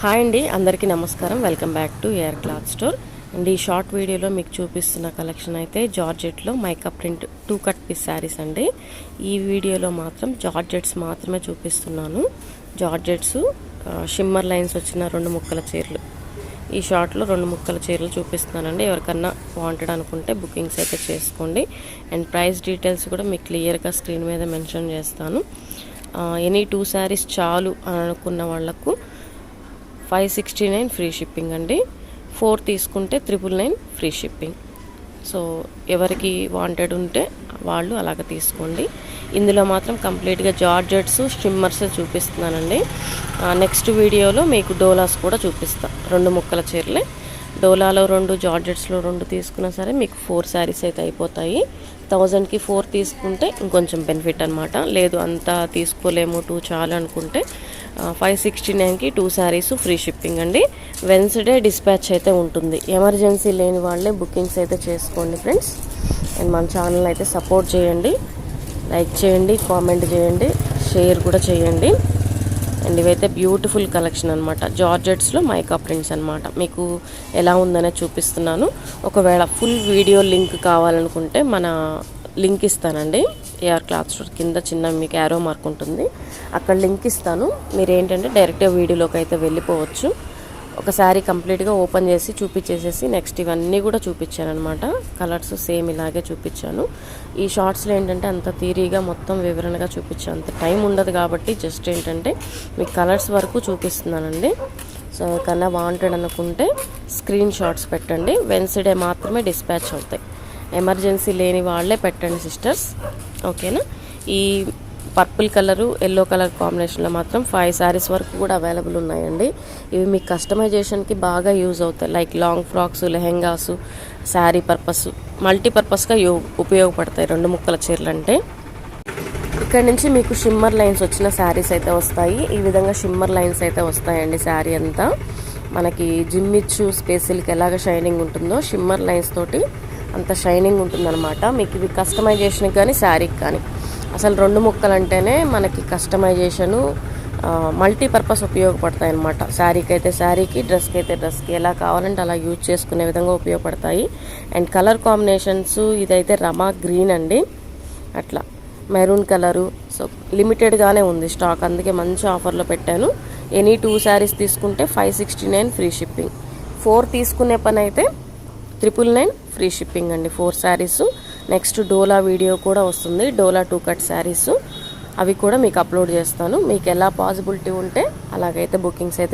Hi అండి, అందరికీ నమస్కారం. Welcome back to AR cloth store and ఈ షార్ట్ వీడియోలో మీకు చూపిస్తున్న కలెక్షన్ అయితే జార్జెట్లో mica print 2 cut piece saris అండి. ఈ వీడియోలో మాత్రం జార్జెట్స్ మాత్రమే చూపిస్తున్నాను. జార్జెట్స్ షిమ్మర్ లైన్స్ వచ్చిన 2 ముక్కల చీరలు, ఈ షార్ట్లో 2 ముక్కల చీరలు చూపిస్తున్నానండి. ఎవరికన్నా వాంటెడ్ అనుకుంటే బుకింగ్స్ అయితే చేసుకోండి. అండ్ ప్రైస్ డీటెయిల్స్ కూడా మీకు క్లియర్గా స్క్రీన్ మీద మెన్షన్ చేస్తాను. ఎనీ 2 శారీస్ చాలు అని అనుకున్న వాళ్లకు 569 ఫ్రీ షిప్పింగ్ అండి. 4 తీసుకుంటే 999 ఫ్రీ షిప్పింగ్. సో ఎవరికి వాంటెడ్ ఉంటే వాళ్ళు అలాగ తీసుకోండి. ఇందులో మాత్రం కంప్లీట్గా జార్జెట్స్ స్ట్రిమ్మర్స్ చూపిస్తున్నానండి. నెక్స్ట్ వీడియోలో మీకు డోలాస్ కూడా చూపిస్తా. 2 ముక్కల చీరలే, డోలాలో 2, జార్జెట్స్లో 2 తీసుకున్నా సరే మీకు 4 శారీస్ అయితే అయిపోతాయి. 1000కి 4 తీసుకుంటే ఇంకొంచెం బెనిఫిట్ అనమాట. లేదు అంతా తీసుకోలేము 2 చాలు అనుకుంటే 569కి 2 శారీస్ ఫ్రీ షిప్పింగ్ అండి. వెన్స్డే డిస్పాచ్ అయితే ఉంటుంది. ఎమర్జెన్సీ లేని వాళ్ళే బుకింగ్స్ అయితే చేసుకోండి ఫ్రెండ్స్. అండ్ మన ఛానల్ అయితే సపోర్ట్ చేయండి, లైక్ చేయండి, కామెంట్ చేయండి, షేర్ కూడా చేయండి. అండ్ ఇవైతే బ్యూటిఫుల్ కలెక్షన్ అనమాట. జార్జెట్స్లో మైకా ప్రింట్స్ అనమాట. మీకు ఎలా ఉందనే చూపిస్తున్నాను. ఒకవేళ ఫుల్ వీడియో లింక్ కావాలనుకుంటే మన లింక్ ఇస్తానండి. ఏఆర్ క్లాత్ స్టోర్ కింద చిన్న మీకు యారో మార్క్ ఉంటుంది, అక్కడ లింక్ ఇస్తాను. మీరు ఏంటంటే డైరెక్ట్గా వీడియోలోకి అయితే వెళ్ళిపోవచ్చు. ఒకసారి కంప్లీట్గా ఓపెన్ చేసి చూపించేసేసి నెక్స్ట్ ఇవన్నీ కూడా చూపించాను అనమాట. కలర్స్ సేమ్ ఇలాగే చూపించాను. ఈ షార్ట్స్లో ఏంటంటే అంత థియరీగా మొత్తం వివరణగా చూపించాను, అంత టైం ఉండదు కాబట్టి జస్ట్ ఏంటంటే మీకు కలర్స్ వరకు చూపిస్తున్నానండి. సో కన్నా వాంటెడ్ అనుకుంటే స్క్రీన్ షాట్స్ పెట్టండి. వెన్స్డే మాత్రమే డిస్పాచ్ అవుతాయి. ఎమర్జెన్సీ లేని వాళ్ళే పెట్టండి సిస్టర్స్, ఓకేనా. ఈ పర్పుల్ కలరు ఎల్లో కలర్ కాంబినేషన్లో మాత్రం 5 శారీస్ వరకు కూడా అవైలబుల్ ఉన్నాయండి. ఇవి మీకు కస్టమైజేషన్కి బాగా యూజ్ అవుతాయి. Like long frocks, lehengas, sari purpose, మల్టీపర్పస్గా ఉపయోగపడతాయి 2 ముక్కల చీరలు అంటే. ఇక్కడ నుంచి మీకు షిమ్మర్ లైన్స్ వచ్చిన శారీస్ అయితే వస్తాయి. ఈ విధంగా షిమ్మర్ లైన్స్ అయితే వస్తాయండి. శారీ అంతా మనకి జిమ్మిచ్చు స్పేసిల్కి ఎలాగ షైనింగ్ ఉంటుందో షిమ్మర్ లైన్స్ తోటి అంత షైనింగ్ ఉంటుందన్నమాట. మీకు ఇవి కస్టమైజేషన్కి కానీ శారీకి కానీ అసలు 2 ముక్కలు అంటేనే మనకి కస్టమైజేషను మల్టీపర్పస్ ఉపయోగపడతాయి అన్నమాట. శారీకి అయితే శారీకి, డ్రెస్కి అయితే డ్రెస్కి, ఎలా కావాలంటే అలా యూజ్ చేసుకునే విధంగా ఉపయోగపడతాయి. అండ్ కలర్ కాంబినేషన్స్ ఇదైతే రమా గ్రీన్ అండి, అట్లా మెరూన్ కలరు. సో లిమిటెడ్గానే ఉంది స్టాక్, అందుకే మంచి ఆఫర్లో పెట్టాను. ఎనీ 2 శారీస్ తీసుకుంటే 569 ఫ్రీ షిప్పింగ్. 4 తీసుకునే పని అయితే 999 ఫ్రీ షిప్పింగ్ అండి. 4 శారీస్. నెక్స్ట్ డోలా వీడియో కూడా వస్తుంది, డోలా 2 కట్ శారీస్. అవి కూడా మీకు అప్లోడ్ చేస్తాను. మీకు ఎలా పాసిబిలిటీ ఉంటే అలాగైతే బుకింగ్స్ అయితే